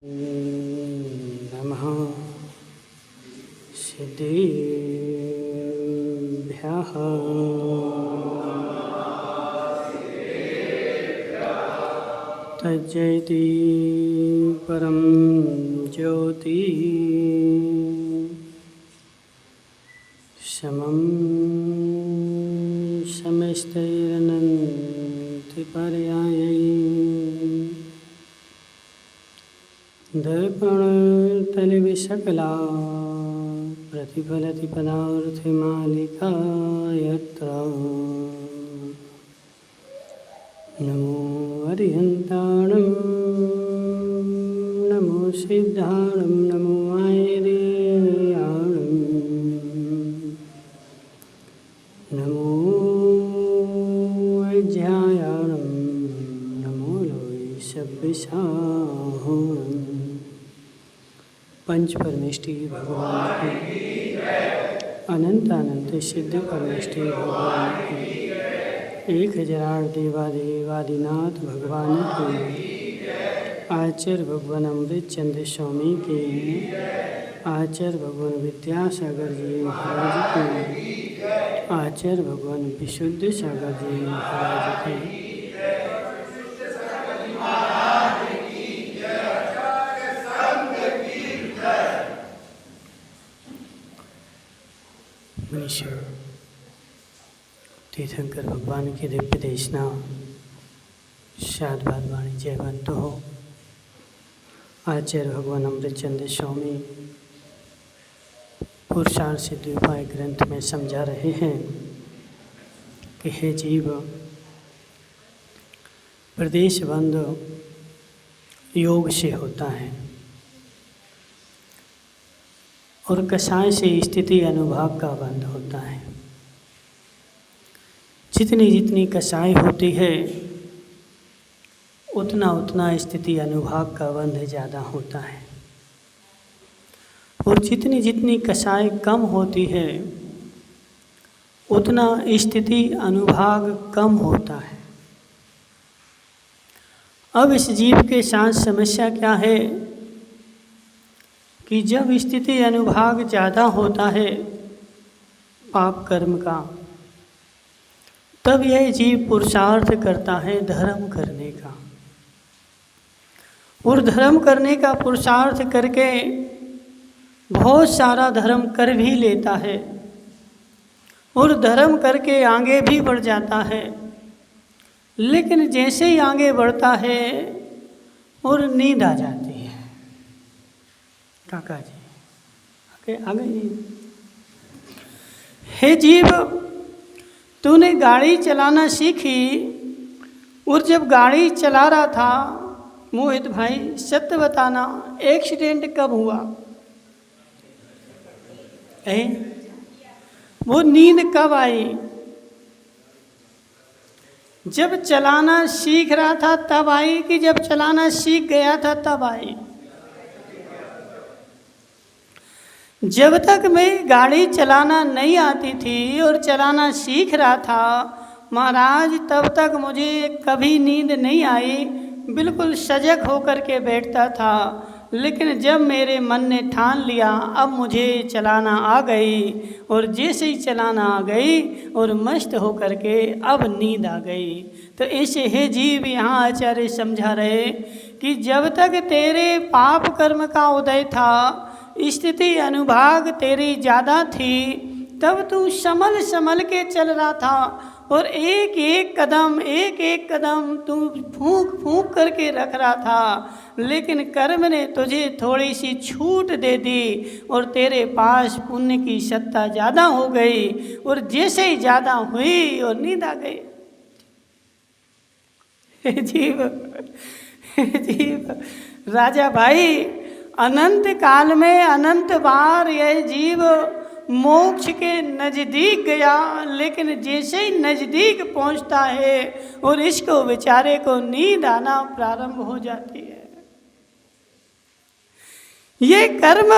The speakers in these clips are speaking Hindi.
नमः सिद्धेभ्यः तज्जयति परं ज्योति समं समस्तैरनन्तिपर्यायै दर्पणतलविसकला प्रतिफलति पदार्थमालिका यत्र नमो अरिहन्ताणं नमो सिद्धाणं नमो आयर्याणं नमो अज्ञायाणं नमो लोय सब्बिसाहणम्। पंच परमेष्टि भगवान की अनंत अनंत सिद्ध परमेष्टि भगवान की 1000 देवादिनाथ भगवान की आचार्य भगवान अमृत चंद्र स्वामी के आचार्य भगवान विद्यासागर जी महाराज के आचार्य भगवान विशुद्ध सागर जी महाराज के मनीषा तीर्थंकर भगवान की दिव्य देशना शादबाद वाणी जयवंत हो। आचार्य भगवान अमृतचंद्र स्वामी पुरुषार्थ सिद्धि उपाय ग्रंथ में समझा रहे हैं कि हे जीव, प्रदेश बंध योग से होता है और कषाय से स्थिति अनुभाग का बंध होता है। जितनी जितनी कषाय होती है उतना उतना स्थिति अनुभाग का बंध ज़्यादा होता है और जितनी जितनी कषाय कम होती है उतना स्थिति अनुभाग कम होता है। अब इस जीव के साथ समस्या क्या है कि जब स्थिति अनुभाग ज़्यादा होता है पाप कर्म का, तब यह जीव पुरुषार्थ करता है धर्म करने का और धर्म करने का पुरुषार्थ करके बहुत सारा धर्म कर भी लेता है और धर्म करके आगे भी बढ़ जाता है। लेकिन जैसे ही आगे बढ़ता है और नींद आ जाती है। काका जी आगे नींद। हे जीव, तूने गाड़ी चलाना सीखी और जब गाड़ी चला रहा था, मोहित भाई सत्य बताना, एक्सीडेंट कब हुआ? वो नींद कब आई? जब चलाना सीख रहा था तब आई कि जब चलाना सीख गया था तब आई? जब तक मैं गाड़ी चलाना नहीं आती थी और चलाना सीख रहा था महाराज, तब तक मुझे कभी नींद नहीं आई, बिल्कुल सजग होकर के बैठता था। लेकिन जब मेरे मन ने ठान लिया अब मुझे चलाना आ गई और जैसे ही चलाना आ गई और मस्त होकर के अब नींद आ गई। तो ऐसे हे जीव, यहाँ आचार्य समझा रहे कि जब तक तेरे पाप कर्म का उदय था, स्थिति अनुभाग तेरी ज़्यादा थी, तब तू संभल संभल के चल रहा था और एक एक कदम तू फूंक फूंक करके रख रहा था। लेकिन कर्म ने तुझे थोड़ी सी छूट दे दी और तेरे पास पुण्य की सत्ता ज़्यादा हो गई और जैसे ही ज़्यादा हुई और नींद आ गई। जीव राजा भाई, अनंत काल में अनंत बार यह जीव मोक्ष के नज़दीक गया, लेकिन जैसे ही नज़दीक पहुंचता है और इसको बेचारे को नींद आना प्रारंभ हो जाती है। ये कर्म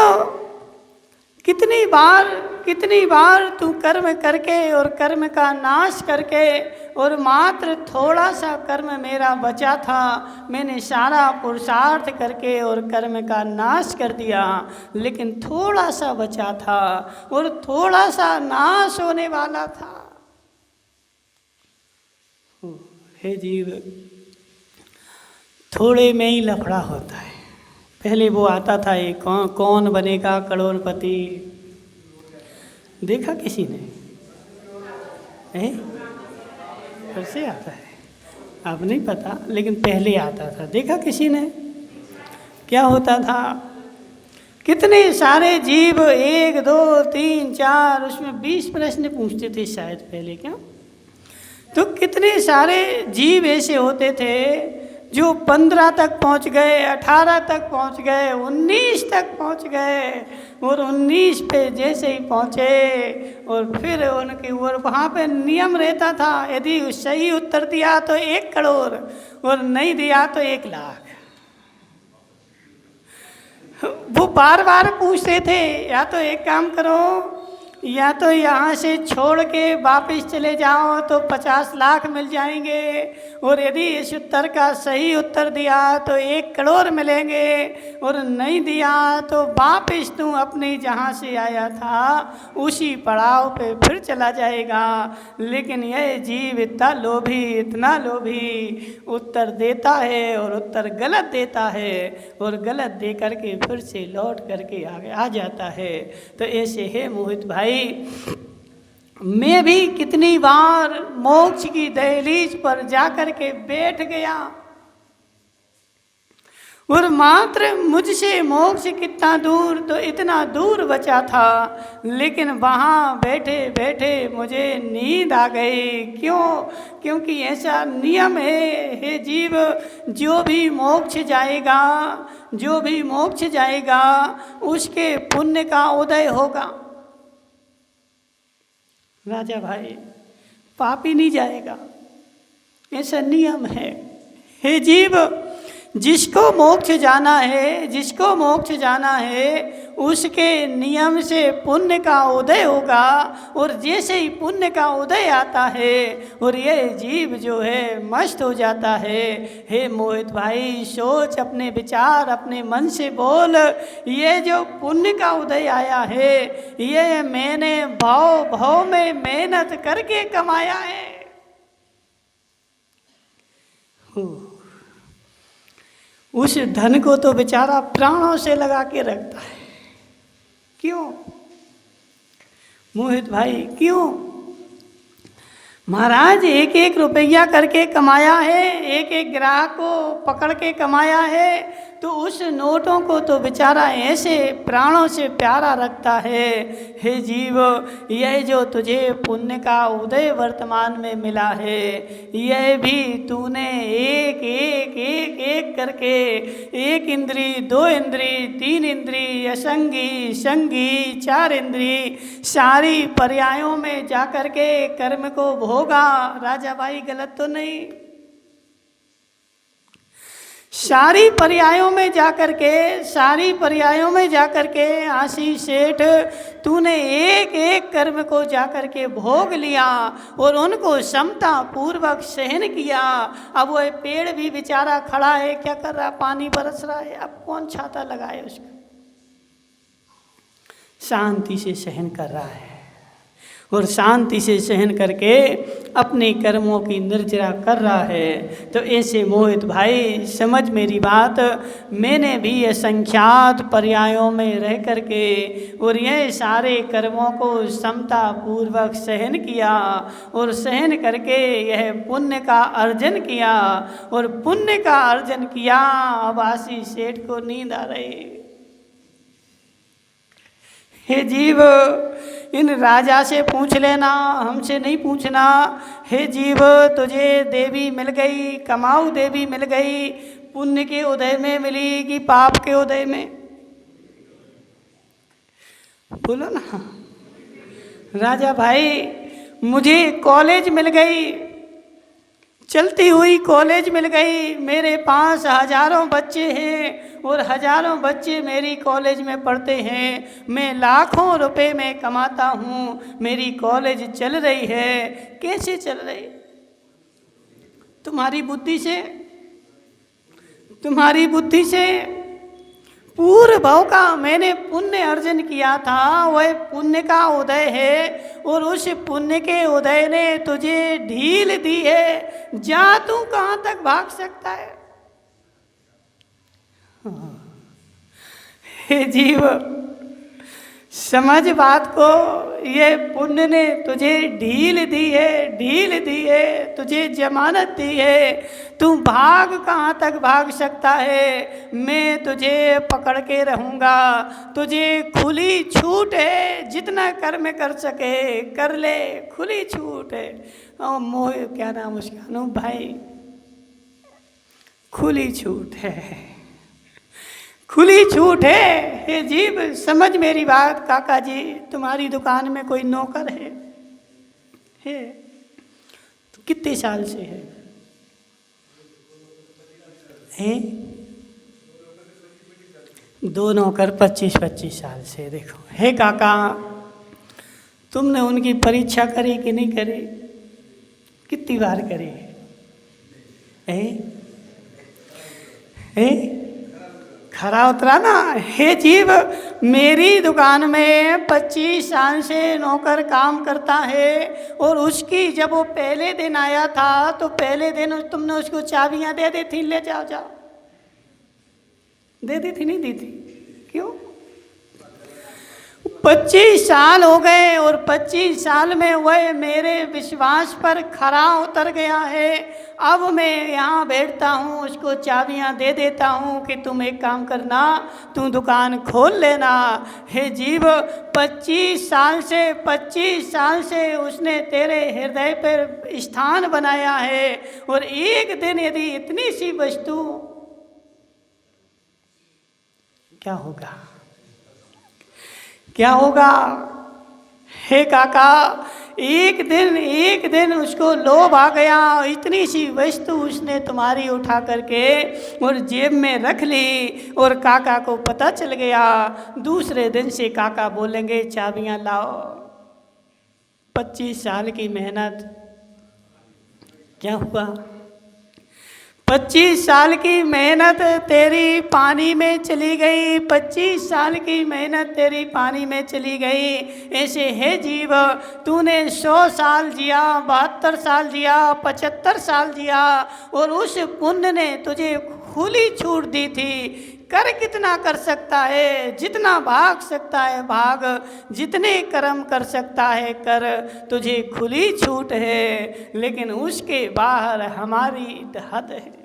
कितनी बार कितनी बार तू कर्म करके और कर्म का नाश करके और मात्र थोड़ा सा कर्म मेरा बचा था, मैंने सारा पुरुषार्थ करके और कर्म का नाश कर दिया, लेकिन थोड़ा सा बचा था और थोड़ा सा नाश होने वाला था। हे जीव, थोड़े में ही लफड़ा होता है। पहले वो आता था ये कौन बनेगा करोड़पति, देखा किसी ने? फिर से आता है, अब नहीं पता, लेकिन पहले आता था, देखा किसी ने? क्या होता था, कितने सारे जीव, 1 2 3 4, उसमें 20 प्रश्न पूछते थे शायद पहले, क्या? तो कितने सारे जीव ऐसे होते थे जो 15 तक पहुंच गए, 18 तक पहुंच गए, 19 तक पहुंच गए, और 19 पे जैसे ही पहुंचे और फिर उनके और वहाँ पे नियम रहता था, यदि सही उत्तर दिया तो 1 करोड़ और नहीं दिया तो 1 लाख। वो बार बार पूछते थे, या तो एक काम करो, या तो यहाँ से छोड़ के वापस चले जाओ तो 50 लाख मिल जाएंगे, और यदि इस उत्तर का सही उत्तर दिया तो 1 करोड़ मिलेंगे, और नहीं दिया तो वापस तू अपने जहाँ से आया था उसी पड़ाव पे फिर चला जाएगा। लेकिन यह जीव इतना लोभी उत्तर देता है और उत्तर गलत देता है, और गलत दे करके फिर से लौट करके आगे आ जाता है। तो ऐसे है मोहित भाई, मैं भी कितनी बार मोक्ष की दहलीज पर जाकर के बैठ गया, और मात्र मुझसे मोक्ष कितना दूर, तो इतना दूर बचा था, लेकिन वहाँ बैठे बैठे मुझे नींद आ गई। क्यों? क्योंकि ऐसा नियम है, हे जीव, जो भी मोक्ष जाएगा उसके पुण्य का उदय होगा। राजा भाई, पापी नहीं जाएगा, ऐसा नियम है। हे जीव, जिसको मोक्ष जाना है उसके नियम से पुण्य का उदय होगा, और जैसे ही पुण्य का उदय आता है और ये जीव जो है मस्त हो जाता है। हे मोहित भाई, सोच, अपने विचार अपने मन से बोल, ये जो पुण्य का उदय आया है ये मैंने भाव में मेहनत करके कमाया है। उस धन को तो बेचारा प्राणों से लगा के रखता है। क्यों मोहित भाई, क्यों? महाराज 1-1 रुपया करके कमाया है, 1-1 ग्राहक को पकड़ के कमाया है, तो उस नोटों को तो बेचारा ऐसे प्राणों से प्यारा रखता है। हे जीव, यह जो तुझे पुण्य का उदय वर्तमान में मिला है, यह भी तूने एक करके 1 इंद्री, 2 इंद्री, 3 इंद्री, असंगी, संगी, 4 इंद्री, सारी पर्यायों में जाकर के कर्म को भोगा। राजा भाई, गलत तो नहीं? सारी पर्यायों में जाकर के आशीष सेठ, तूने एक कर्म को जाकर के भोग लिया और उनको समता पूर्वक सहन किया। अब वह पेड़ भी बेचारा खड़ा है, क्या कर रहा? पानी बरस रहा है, अब कौन छाता लगाए उसको? शांति से सहन कर रहा है, और शांति से सहन करके अपने कर्मों की निर्जरा कर रहा है। तो ऐसे मोहित भाई, समझ मेरी बात, मैंने भी असंख्यात पर्यायों में रह करके और यह सारे कर्मों को समता पूर्वक सहन किया, और सहन करके यह पुण्य का अर्जन किया, और पुण्य का अर्जन किया। अब आशीष सेठ को नींद आ रही। हे जीव, इन राजा से पूछ लेना, हमसे नहीं पूछना। हे जीव, तुझे देवी मिल गई, कमाऊ देवी मिल गई, पुण्य के उदय में मिली कि पाप के उदय में? बोलो ना राजा भाई। मुझे कॉलेज मिल गई, चलती हुई कॉलेज मिल गई। मेरे पास हजारों बच्चे हैं और हजारों बच्चे मेरी कॉलेज में पढ़ते हैं। मैं लाखों रुपए में कमाता हूँ। मेरी कॉलेज चल रही है। कैसे चल रही? तुम्हारी बुद्धि से, तुम्हारी बुद्धि से। पूर्व भाव का मैंने पुण्य अर्जन किया था, वह पुण्य का उदय है और उस पुण्य के उदय ने तुझे ढील दी है। जा, तू कहाँ तक भाग सकता है? हे जीव, समझ बात को। ये पुण्य ने तुझे ढील दी है, ढील दी है, तुझे जमानत दी है। तू भाग कहाँ तक भाग सकता है? मैं तुझे पकड़ के रहूँगा। तुझे खुली छूट है, जितना कर्म कर सके कर ले, खुली छूट है। और मोह, क्या नाम उसका, अनूप भाई, खुली छूट है, खुली छूट है। हे जीव, समझ मेरी बात। काका जी, तुम्हारी दुकान में कोई नौकर है? तो कितने साल से है? दो नौकर 25-25 साल से। देखो हे काका, तुमने उनकी परीक्षा करी कि नहीं करी? कितनी बार करी है? खरा उतरा ना? हे जीव, मेरी दुकान में 25 साल से नौकर काम करता है और उसकी जब वो पहले दिन आया था तो पहले दिन तुमने उसको चाबियां दे दी थी, ले जाओ जाओ, दे दी थी? नहीं दी थी? क्यों? 25 साल हो गए और 25 साल में वह मेरे विश्वास पर खरा उतर गया है। अब मैं यहाँ बैठता हूँ, उसको चाबियाँ दे देता हूँ कि तुम एक काम करना, तू दुकान खोल लेना। हे जीव, 25 साल से उसने तेरे हृदय पर स्थान बनाया है और एक दिन यदि इतनी सी वस्तु, क्या होगा? क्या होगा? हे काका, एक दिन उसको लोभ आ गया, इतनी सी वस्तु उसने तुम्हारी उठा करके और जेब में रख ली और काका को पता चल गया। दूसरे दिन से काका बोलेंगे चाबियां लाओ। 25 साल की मेहनत क्या हुआ? 25 साल की मेहनत तेरी पानी में चली गई। 25 साल की मेहनत तेरी पानी में चली गई। ऐसे है जीव, तूने 100 साल जिया, 72 साल जिया, 75 साल जिया और उस पुण्य ने तुझे खुली छूट दी थी। कर कितना कर सकता है? जितना भाग सकता है भाग, जितने कर्म कर सकता है कर, तुझे खुली छूट है। लेकिन उसके बाहर हमारी हद है।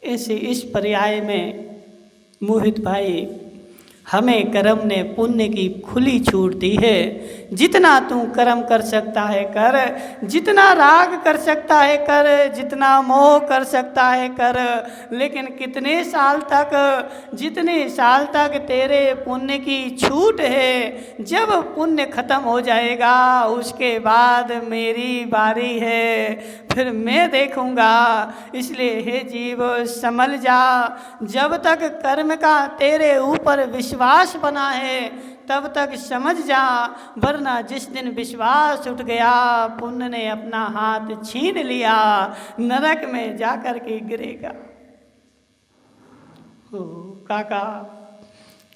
ऐसे इस पर्याय में मोहित भाई, हमें कर्म ने पुण्य की खुली छूट दी है। जितना तू कर्म कर सकता है कर, जितना राग कर सकता है कर, जितना मोह कर सकता है कर। लेकिन कितने साल तक? जितने साल तक तेरे पुण्य की छूट है। जब पुण्य खत्म हो जाएगा उसके बाद मेरी बारी है, फिर मैं देखूंगा। इसलिए हे जीव, संभल जा। जब तक कर्म का तेरे ऊपर विश्वास बना है तब तक समझ जा, वरना जिस दिन विश्वास उठ गया, पुण्य ने अपना हाथ छीन लिया, नरक में जाकर के गिरेगा। ओ काका,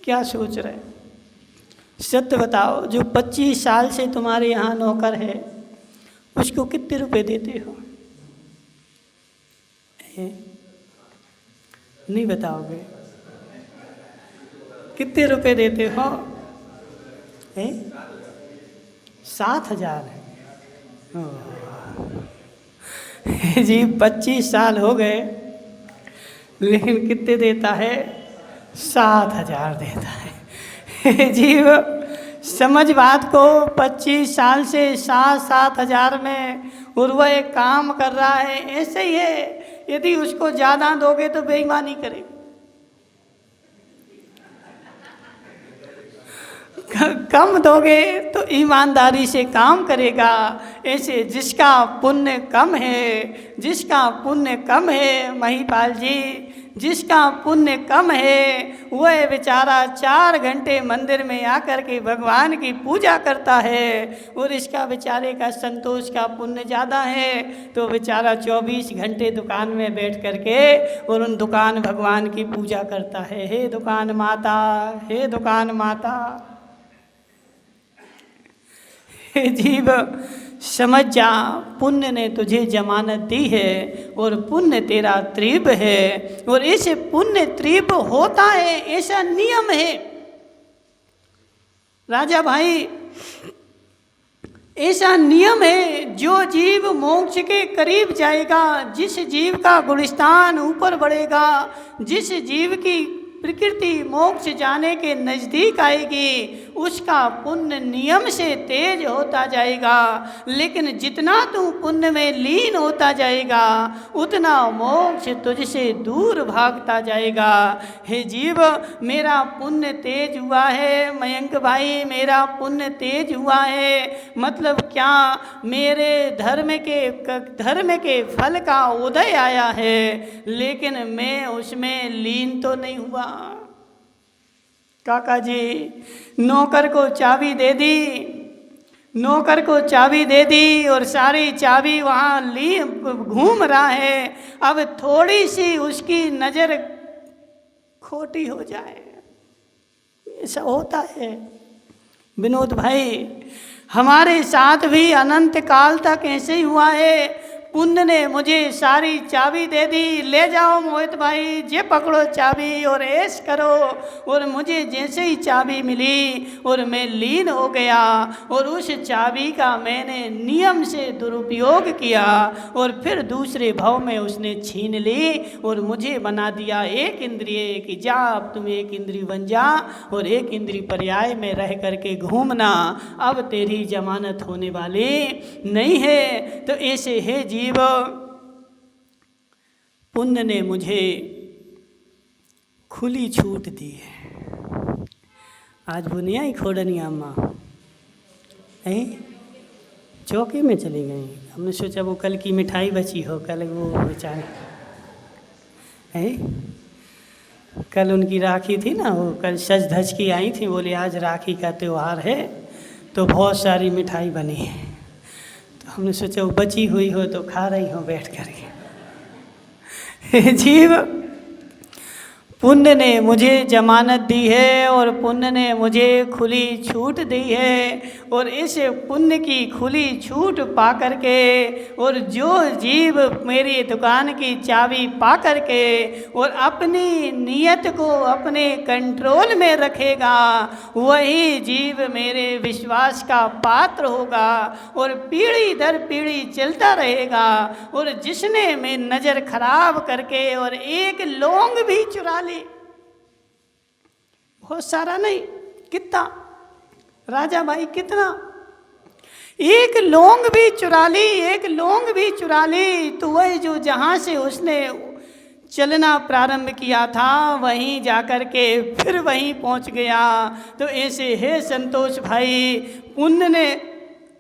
क्या सोच रहे? सत्य बताओ, जो 25 साल से तुम्हारे यहाँ नौकर है उसको कितने रुपए देते हो? नहीं बताओगे? कितने रुपए देते हो? 7,000 जी। 25 साल हो गए लेकिन कितने देता है? 7,000 देता है। जीव, समझ बात को। 25 साल से 7,000 में और वह काम कर रहा है। ऐसे ही है, यदि उसको ज़्यादा दोगे तो बेईमानी करेगा। कम दोगे तो ईमानदारी से काम करेगा। ऐसे जिसका पुण्य कम है, जिसका पुण्य कम है महिपाल जी, जिसका पुण्य कम है वह बेचारा 4 घंटे मंदिर में आकर के भगवान की पूजा करता है, और इसका बेचारे का संतोष का पुण्य ज़्यादा है तो बेचारा 24 घंटे दुकान में बैठ करके और उन दुकान भगवान की पूजा करता है। हे दुकान माता, हे दुकान माता। हे जीव समझ जा, पुण्य ने तुझे जमानत दी है और पुण्य तेरा त्रिभ है, और ऐसे पुण्य त्रिभ होता है, ऐसा नियम है। राजा भाई ऐसा नियम है, जो जीव मोक्ष के करीब जाएगा, जिस जीव का गुणस्थान ऊपर बढ़ेगा, जिस जीव की प्रकृति मोक्ष जाने के नज़दीक आएगी, उसका पुण्य नियम से तेज होता जाएगा। लेकिन जितना तू पुण्य में लीन होता जाएगा उतना मोक्ष तुझसे दूर भागता जाएगा। हे जीव, मेरा पुण्य तेज हुआ है मयंक भाई, मेरा पुण्य तेज हुआ है, मतलब क्या, मेरे धर्म के फल का उदय आया है, लेकिन मैं उसमें लीन तो नहीं हुआ। काका जी नौकर को चाबी दे दी, नौकर को चाबी दे दी और सारी चाबी वहाँ ली घूम रहा है। अब थोड़ी सी उसकी नज़र खोटी हो जाए, ऐसा होता है विनोद भाई। हमारे साथ भी अनंत काल तक ऐसे ही हुआ है। पुण्य ने मुझे सारी चाबी दे दी, ले जाओ मोहित भाई, ये पकड़ो चाबी और ऐश करो, और मुझे जैसे ही चाबी मिली और मैं लीन हो गया, और उस चाबी का मैंने नियम से दुरुपयोग किया, और फिर दूसरे भाव में उसने छीन ली और मुझे बना दिया एक इंद्रिय कि जा अब तुम एक इंद्रिय बन जा और एक इंद्रिय पर्याय में रह करके घूमना, अब तेरी जमानत होने वाली नहीं है। तो ऐसे है जीव, पुण्य ने मुझे खुली छूट दी है। आज बुनिया ही खोड़नी अम्मा चौके में चली गई। हमने सोचा वो कल की मिठाई बची हो, कल वो बेचारे कल उनकी राखी थी ना, वो कल सज धज की आई थी, बोले आज राखी का त्यौहार है तो बहुत सारी मिठाई बनी है, तो हमने सोचा वो बची हुई हो तो खा रही हो बैठ करके। जीव, पुण्य ने मुझे जमानत दी है और पुण्य ने मुझे खुली छूट दी है, और इस पुण्य की खुली छूट पा करके और जो जीव मेरी दुकान की चाबी पा करके और अपनी नियत को अपने कंट्रोल में रखेगा, वही जीव मेरे विश्वास का पात्र होगा और पीढ़ी दर पीढ़ी चलता रहेगा। और जिसने मैं नज़र खराब करके और एक लौंग भी चुरा ली, बहुत सारा नहीं, कितना राजा भाई, कितना, एक लौंग भी चुरा ली, एक लौंग भी चुरा ली, तो वही जो जहाँ से उसने चलना प्रारंभ किया था वहीं जाकर के फिर वहीं पहुँच गया। तो ऐसे है संतोष भाई, पुण्य ने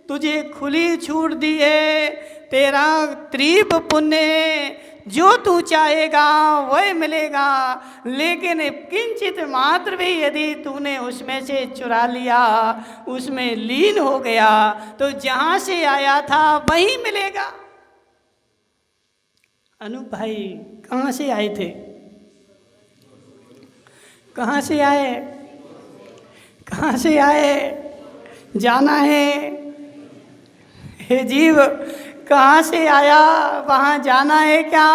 तुझे खुली छूट दी है, तेरा त्रिप पुण्य है, जो तू चाहेगा वह मिलेगा, लेकिन किंचित मात्र भी यदि तूने उसमें से चुरा लिया, उसमें लीन हो गया, तो जहाँ से आया था वहीं मिलेगा। अनूप भाई कहाँ से आए थे, कहाँ से आए, कहाँ से आए, जाना है। हे जीव, कहाँ से आया वहाँ जाना है क्या,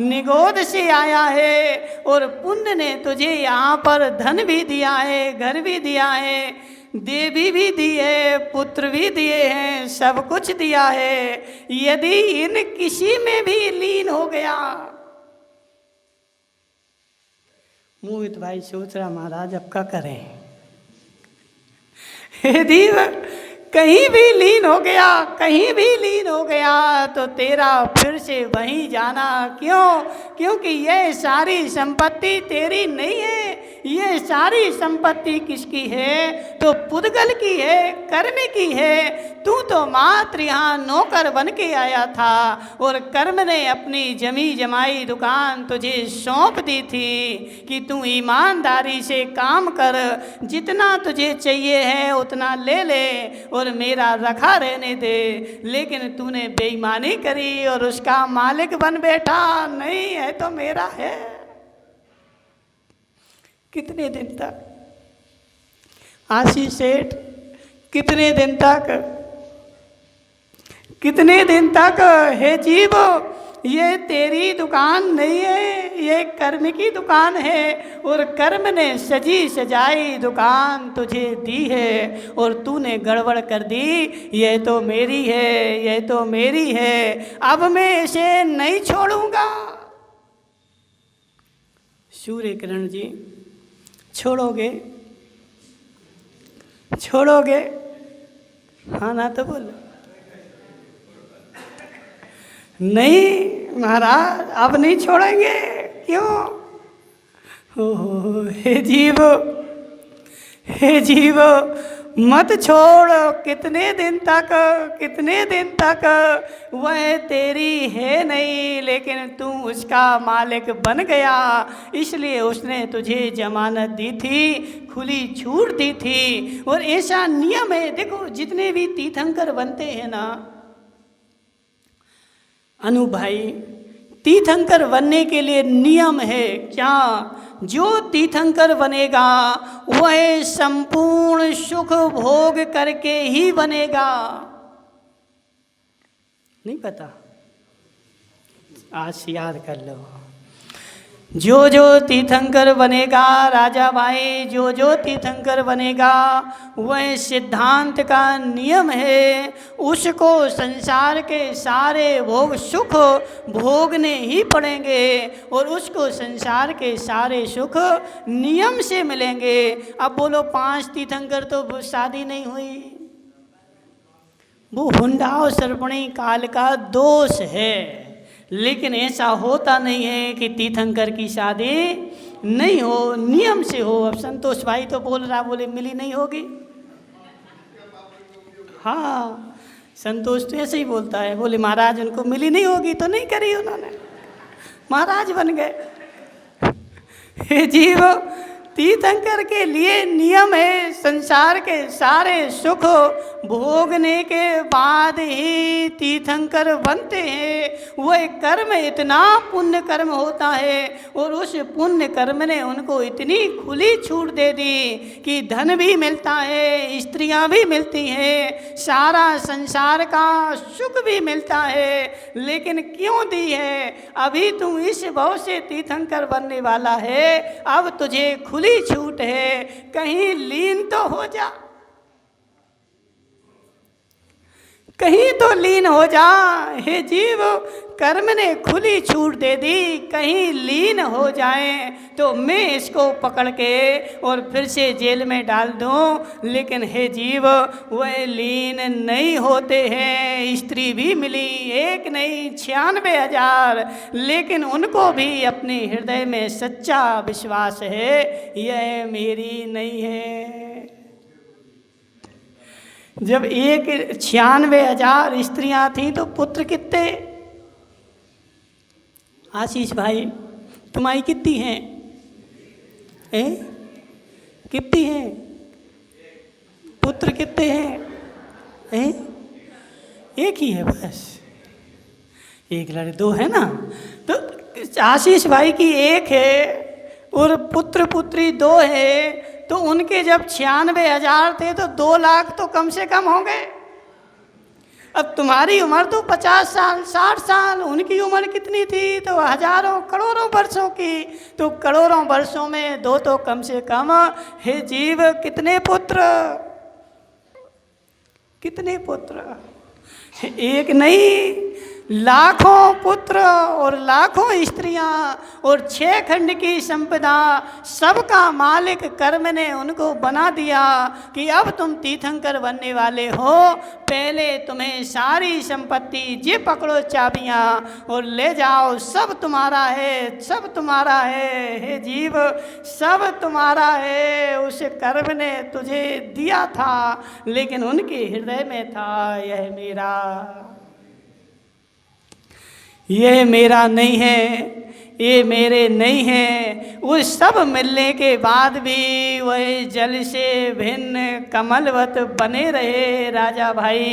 निगोद से आया है, और पुण्य ने तुझे यहाँ पर धन भी दिया है, घर भी दिया है, देवी भी दी है, पुत्र भी दिए हैं, सब कुछ दिया है। यदि इन किसी में भी लीन हो गया, मोहित भाई सोच रहा महाराज अब क्या करें। हे देव, कहीं भी लीन हो गया, कहीं भी लीन हो गया तो तेरा फिर से वहीं जाना। क्यों? क्योंकि यह सारी संपत्ति तेरी नहीं है, ये सारी संपत्ति किसकी है? तो पुद्गल की है, कर्म की है। तू तो मात्र यहाँ नौकर बन के आया था और कर्म ने अपनी जमी जमाई दुकान तुझे सौंप दी थी कि तू ईमानदारी से काम कर, जितना तुझे चाहिए है उतना ले ले और मेरा रखा रहने दे। लेकिन तूने बेईमानी करी और उसका मालिक बन बैठा। नहीं है तो मेरा है। कितने दिन तक आशीष सेठ, कितने दिन तक, कितने दिन तक? हे जीव, ये तेरी दुकान नहीं है, ये कर्म की दुकान है और कर्म ने सजी सजाई दुकान तुझे दी है और तूने गड़बड़ कर दी। ये तो मेरी है, ये तो मेरी है, अब मैं इसे नहीं छोड़ूंगा। सूर्य किरण जी, छोड़ोगे? छोड़ोगे? हाँ ना तो बोलो। नहीं महाराज, अब नहीं छोड़ेंगे। क्यों? ओह हे जीव, हे जीव, मत छोड़। कितने दिन तक, कितने दिन तक? वह तेरी है नहीं, लेकिन तू उसका मालिक बन गया, इसलिए उसने तुझे जमानत दी थी, खुली छूट दी थी। और ऐसा नियम है, देखो जितने भी तीर्थंकर बनते हैं ना अनु भाई, तीर्थंकर बनने के लिए नियम है। क्या? जो तीर्थंकर बनेगा वह संपूर्ण सुख भोग करके ही बनेगा। नहीं पता? आज याद कर लो। जो जो तीर्थंकर बनेगा राजा भाई, जो जो तीर्थंकर बनेगा, वह सिद्धांत का नियम है, उसको संसार के सारे भोग सुख भोगने ही पड़ेंगे और उसको संसार के सारे सुख नियम से मिलेंगे। अब बोलो 5 तीर्थंकर तो शादी नहीं हुई, वो हुंडा और सर्पणी काल का दोष है। लेकिन ऐसा होता नहीं है कि तीर्थंकर की शादी नहीं हो, नियम से हो। अब संतोष भाई तो बोल रहा, बोले मिली नहीं होगी। हाँ, संतोष तो ऐसे ही बोलता है, बोले महाराज उनको मिली नहीं होगी तो नहीं करी उन्होंने, महाराज बन गए। हे जीव, तीर्थंकर के लिए नियम है, संसार के सारे सुख भोगने के बाद ही तीर्थंकर बनते हैं। वह कर्म इतना पुण्य कर्म होता है और उस पुण्य कर्म ने उनको इतनी खुली छूट दे दी कि धन भी मिलता है, स्त्रियां भी मिलती हैं, सारा संसार का सुख भी मिलता है। लेकिन क्यों दी है? अभी तू इस भाव से तीर्थंकर बनने वाला है, अब तुझे खुली छूट है, कहीं लीन तो हो जा, कहीं तो लीन हो जा। हे जीव, कर्म ने खुली छूट दे दी, कहीं लीन हो जाए तो मैं इसको पकड़ के और फिर से जेल में डाल दूं। लेकिन हे जीव, वह लीन नहीं होते हैं। स्त्री भी मिली, एक नहीं 96,000, लेकिन उनको भी अपने हृदय में सच्चा विश्वास है, यह मेरी नहीं है। जब 96,000 स्त्रियां थीं तो पुत्र कितने? आशीष भाई, तुम्हारी कितनी हैं? कितनी हैं? पुत्र कितने हैं? एक ही है बस, एक लड़के, 2 है ना। तो आशीष भाई की 1 है और पुत्र पुत्री 2 है, तो उनके जब 96,000 थे तो 2 लाख तो कम से कम हो गए। अब तुम्हारी उम्र तो 50 साल 60 साल, उनकी उम्र कितनी थी? तो हजारों करोड़ों वर्षों की। तो करोड़ों वर्षों में 2 तो कम से कम। हे जीव, कितने पुत्र, कितने पुत्र? 1 नहीं, लाखों पुत्र और लाखों स्त्रियां और 6 खंड की संपदा, सबका मालिक कर्म ने उनको बना दिया कि अब तुम तीर्थंकर बनने वाले हो। पहले तुम्हें सारी संपत्ति ये पकड़ो चाबियां और ले जाओ, सब तुम्हारा है, सब तुम्हारा है। हे जीव, सब तुम्हारा है। उस कर्म ने तुझे दिया था, लेकिन उनके हृदय में था यह मेरा, ये मेरा नहीं है, ये मेरे नहीं है। वो सब मिलने के बाद भी वह जल से भिन्न कमलवत बने रहे राजा भाई,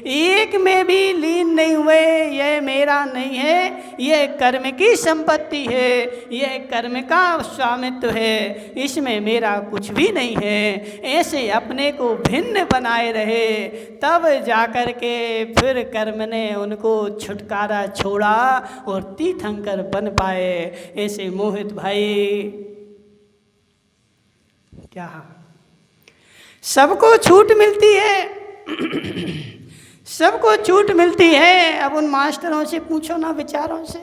एक में भी लीन नहीं हुए। यह मेरा नहीं है, यह कर्म की संपत्ति है, यह कर्म का स्वामित्व है, इसमें मेरा कुछ भी नहीं है। ऐसे अपने को भिन्न बनाए रहे, तब जाकर के फिर कर्म ने उनको छुटकारा छोड़ा और तीर्थंकर बन पाए। ऐसे मोहित भाई, क्या सबको छूट मिलती है, सबको छूट मिलती है। अब उन मास्टरों से पूछो ना, विचारों से।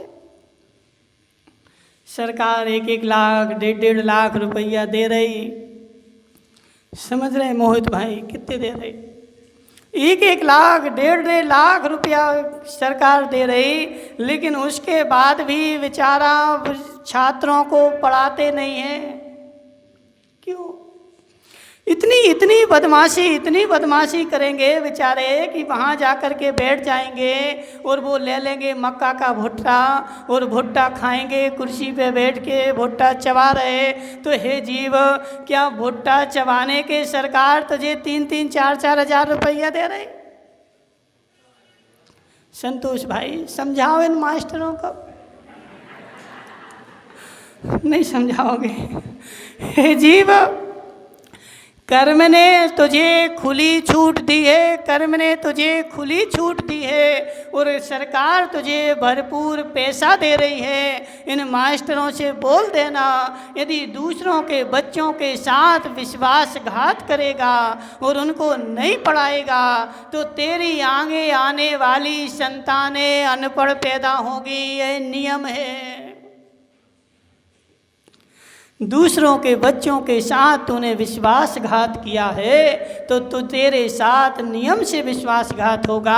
सरकार 1-1 लाख 1.5 लाख रुपया दे रही, समझ रहे मोहित भाई, कितने दे रही? 1-1 लाख 1.5 लाख रुपया सरकार दे रही, लेकिन उसके बाद भी बेचारा छात्रों को पढ़ाते नहीं है। क्यों? इतनी बदमाशी करेंगे बेचारे कि वहाँ जा कर के बैठ जाएंगे और वो ले लेंगे मक्का का भुट्टा और भुट्टा खाएंगे, कुर्सी पे बैठ के भुट्टा चबा रहे। तो हे जीव, क्या भुट्टा चबाने के सरकार तुझे 3-3 4-4 हज़ार रुपया दे रहे? संतोष भाई, समझाओ इन मास्टरों को। नहीं समझाओगे? हे जीव, कर्म ने तुझे खुली छूट दी है, कर्म ने तुझे खुली छूट दी है और सरकार तुझे भरपूर पैसा दे रही है। इन मास्टरों से बोल देना, यदि दूसरों के बच्चों के साथ विश्वासघात करेगा और उनको नहीं पढ़ाएगा तो तेरी आगे आने वाली संतानें अनपढ़ पैदा होगी। यह नियम है। दूसरों के बच्चों के साथ तूने विश्वासघात किया है तो तेरे साथ नियम से विश्वासघात होगा।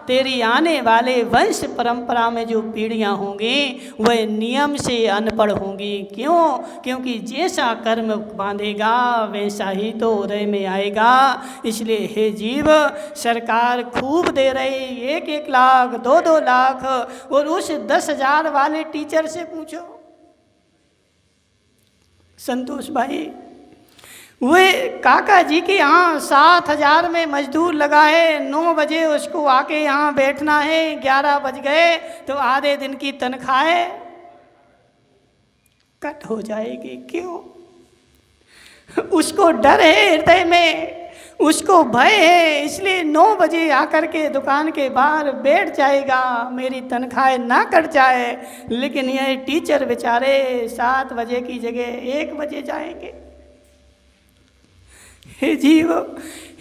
तेरी आने वाले वंश परंपरा में जो पीढ़ियां होंगी वह नियम से अनपढ़ होंगी। क्यों? क्योंकि जैसा कर्म बांधेगा वैसा ही तो उदय में आएगा। इसलिए हे जीव, सरकार खूब दे रही, 1-1 लाख 2-2 लाख। और उस 10,000 वाले टीचर से पूछो संतोष भाई, वे काका जी के यहाँ 7,000 में मजदूर लगा है, 9 बजे उसको आके यहाँ बैठना है, 11 बज गए तो आधे दिन की तनख्वाह कट हो जाएगी। क्यों? उसको डर है हृदय में, उसको भय है, इसलिए 9 बजे आकर के दुकान के बाहर बैठ जाएगा, मेरी तनख्वाह ना कट जाए। लेकिन यह टीचर बेचारे 7 बजे की जगह 1 बजे जाएंगे। हे जीव,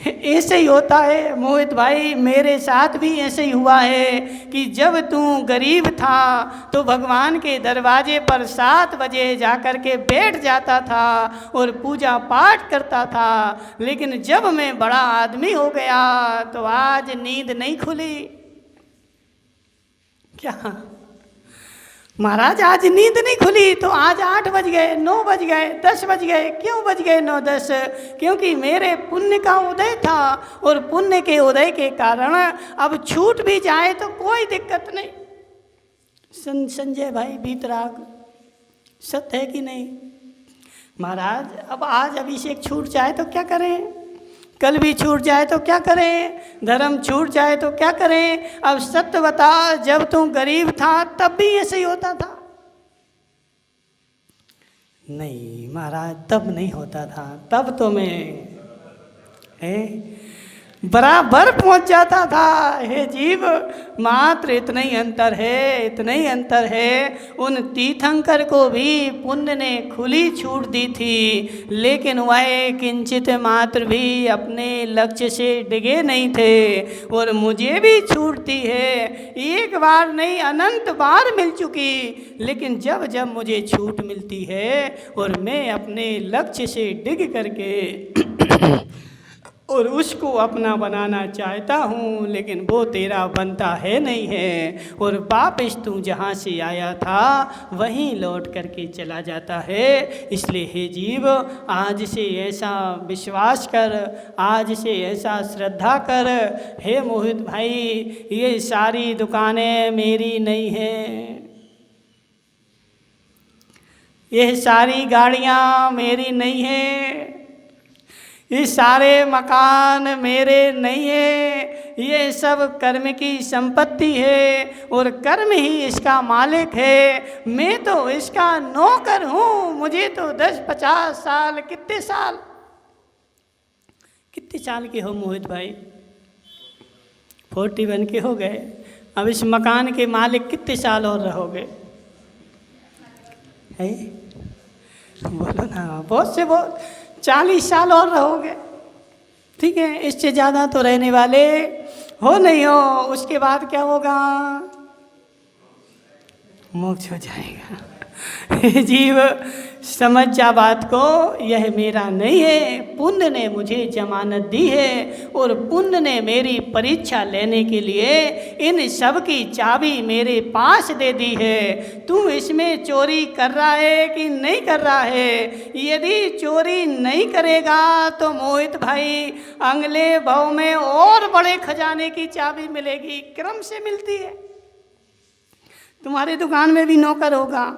ऐसे ही होता है मोहित भाई, मेरे साथ भी ऐसे ही हुआ है कि जब तू गरीब था तो भगवान के दरवाजे पर 7 बजे जाकर के बैठ जाता था और पूजा पाठ करता था। लेकिन जब मैं बड़ा आदमी हो गया तो आज नींद नहीं खुली। क्या महाराज, आज नींद नहीं खुली तो आज 8 बज गए, 9 बज गए, 10 बज गए। क्यों बज गए 9-10? क्योंकि मेरे पुण्य का उदय था और पुण्य के उदय के कारण अब छूट भी जाए तो कोई दिक्कत नहीं। संजय भाई बीतराग, सत्य है कि नहीं? महाराज, अब आज अभिषेक छूट जाए तो क्या करें, कल भी छूट जाए तो क्या करें, धर्म छूट जाए तो क्या करें? अब सत्य बता, जब तू गरीब था तब भी ऐसे ही होता था? नहीं महाराज, तब नहीं होता था, तब तो मैं बराबर पहुंच जाता था। हे जीव, मात्र इतना ही अंतर है, इतना ही अंतर है। उन तीर्थंकर को भी पुण्य ने खुली छूट दी थी, लेकिन वह किंचित मात्र भी अपने लक्ष्य से डिगे नहीं थे। और मुझे भी छूट दी है, एक बार नहीं अनंत बार मिल चुकी। लेकिन जब जब मुझे छूट मिलती है और मैं अपने लक्ष्य से डिग करके और उसको अपना बनाना चाहता हूँ, लेकिन वो तेरा बनता है नहीं है। और वापस तू जहाँ से आया था वहीं लौट करके चला जाता है। इसलिए हे जीव, आज से ऐसा विश्वास कर, आज से ऐसा श्रद्धा कर। हे मोहित भाई, ये सारी दुकानें मेरी नहीं हैं, ये सारी गाड़ियाँ मेरी नहीं हैं, ये सारे मकान मेरे नहीं है, ये सब कर्म की संपत्ति है और कर्म ही इसका मालिक है। मैं तो इसका नौकर हूँ। मुझे तो 10-50 साल, कितने साल के हो मोहित भाई? 41 के हो गए। अब इस मकान के मालिक कितने साल और रहोगे? है बोलो ना, बहुत से बहुत 40 साल और रहोगे, ठीक है। इससे ज़्यादा तो रहने वाले हो नहीं हो। उसके बाद क्या होगा? मोक्ष हो जाएगा। जीव समझ जा बात को, यह मेरा नहीं है। पुण्य ने मुझे जमानत दी है और पुण्य ने मेरी परीक्षा लेने के लिए इन सब की चाबी मेरे पास दे दी है। तू इसमें चोरी कर रहा है कि नहीं कर रहा है? यदि चोरी नहीं करेगा तो मोहित भाई अगले भव में और बड़े खजाने की चाबी मिलेगी, क्रम से मिलती है। तुम्हारी दुकान में भी नौकर होगा,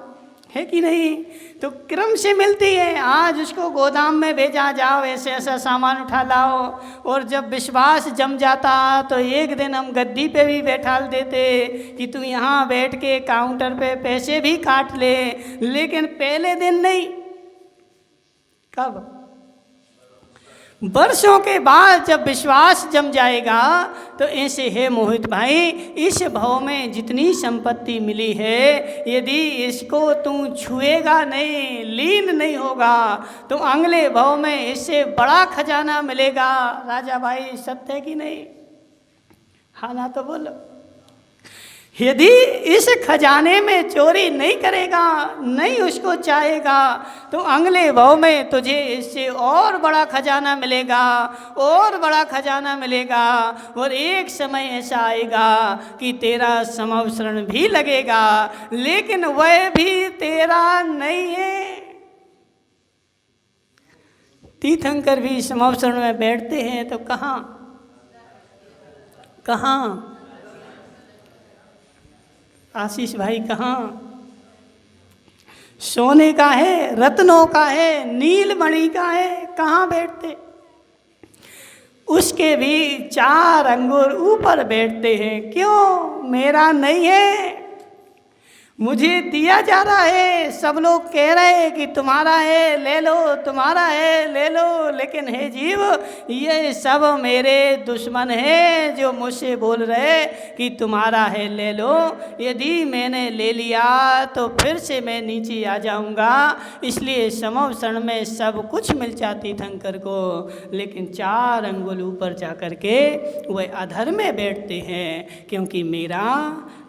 है कि नहीं? तो क्रम से मिलती है। आज उसको गोदाम में भेजा, जाओ ऐसे ऐसा सामान उठा लाओ। और जब विश्वास जम जाता तो एक दिन हम गद्दी पे भी बैठा देते कि तू यहाँ बैठ के काउंटर पे पैसे भी काट ले, लेकिन पहले दिन नहीं। कब? वर्षों के बाद जब विश्वास जम जाएगा तो ऐसे है मोहित भाई, इस भव में जितनी संपत्ति मिली है, यदि इसको तू छुएगा नहीं, लीन नहीं होगा, तो अगले भव में इससे बड़ा खजाना मिलेगा। राजा भाई सत्य है कि नहीं? हाँ ना तो बोलो। यदि इस खजाने में चोरी नहीं करेगा, नहीं उसको चाहेगा, तो अगले भव में तुझे इससे और बड़ा खजाना मिलेगा, और बड़ा खजाना मिलेगा। और एक समय ऐसा आएगा कि तेरा समवसरण भी लगेगा, लेकिन वह भी तेरा नहीं है। तीर्थंकर भी समवसरण में बैठते हैं तो कहाँ कहाँ? आशीष भाई कहाँ? सोने का है, रत्नों का है, नीलमणि का है, कहाँ बैठते? उसके भी 4 अंगुर ऊपर बैठते हैं। क्यों? मेरा नहीं है, मुझे दिया जा रहा है। सब लोग कह रहे हैं कि तुम्हारा है, ले लो, तुम्हारा है, ले लो। लेकिन हे जीव, ये सब मेरे दुश्मन हैं जो मुझसे बोल रहे कि तुम्हारा है, ले लो। यदि मैंने ले लिया तो फिर से मैं नीचे आ जाऊंगा। इसलिए समवसरण में सब कुछ मिल जाती तीर्थंकर को, लेकिन 4 अंगुल ऊपर जा कर के वह अधर में बैठते हैं, क्योंकि मेरा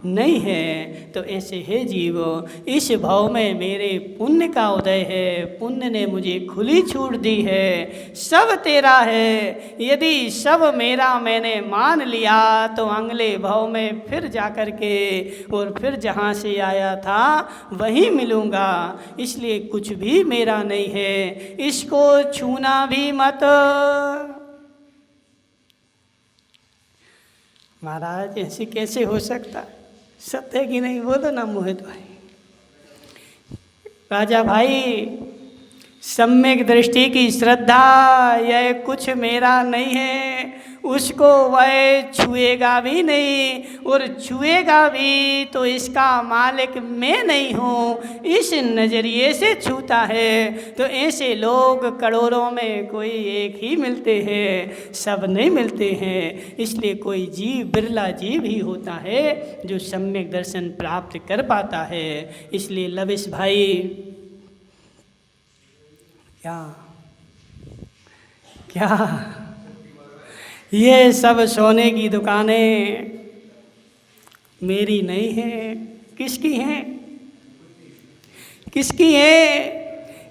नहीं है। तो ऐसे हे जीवो, इस भाव में मेरे पुण्य का उदय है। पुण्य ने मुझे खुली छूट दी है, सब तेरा है। यदि सब मेरा मैंने मान लिया तो अगले भाव में फिर जा कर के और फिर जहाँ से आया था वहीं मिलूँगा। इसलिए कुछ भी मेरा नहीं है, इसको छूना भी मत। महाराज ऐसे कैसे हो सकता? सत्य कि नहीं? बोलो ना मोहित भाई। राजा भाई, सम्यक दृष्टि की श्रद्धा, यह कुछ मेरा नहीं है, उसको वह छुएगा भी नहीं, और छुएगा भी तो इसका मालिक मैं नहीं हूँ, इस नज़रिए से छूता है। तो ऐसे लोग करोड़ों में कोई एक ही मिलते हैं, सब नहीं मिलते हैं। इसलिए कोई जीव, बिरला जीव ही होता है जो सम्यक दर्शन प्राप्त कर पाता है। इसलिए लविश भाई, क्या ये सब सोने की दुकानें मेरी नहीं है, किसकी हैं? किसकी है?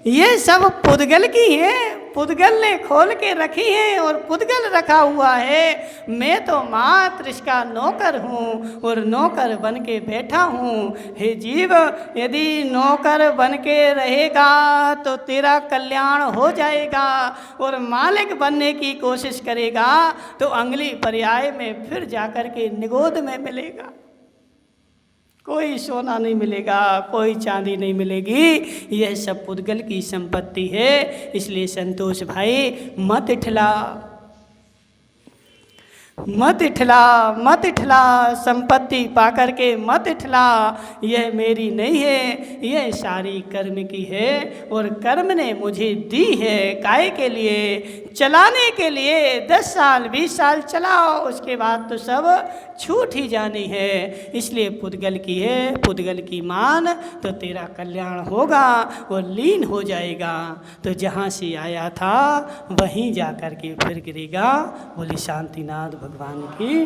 ये सब पुद्गल की है। पुद्गल ने खोल के रखी है और पुद्गल रखा हुआ है। मैं तो मात्र इसका नौकर हूँ और नौकर बन के बैठा हूँ। हे जीव, यदि नौकर बन के रहेगा तो तेरा कल्याण हो जाएगा, और मालिक बनने की कोशिश करेगा तो अगली पर्याय में फिर जाकर के निगोद में मिलेगा। कोई सोना नहीं मिलेगा, कोई चांदी नहीं मिलेगी, यह सब पुद्गल की संपत्ति है। इसलिए संतोष भाई, मत इठला, मत इठला, मत इठला, संपत्ति पाकर के मत इठला। यह मेरी नहीं है, यह सारी कर्म की है, और कर्म ने मुझे दी है काहे के लिए? चलाने के लिए। 10 साल 20 साल चलाओ, उसके बाद तो सब छूट ही जानी है। इसलिए पुद्गल की है, पुद्गल की मान, तो तेरा कल्याण होगा और लीन हो जाएगा। तो जहाँ से आया था वहीं जा कर के फिर गिरेगा। बोली शांतिनाथ भगवान की।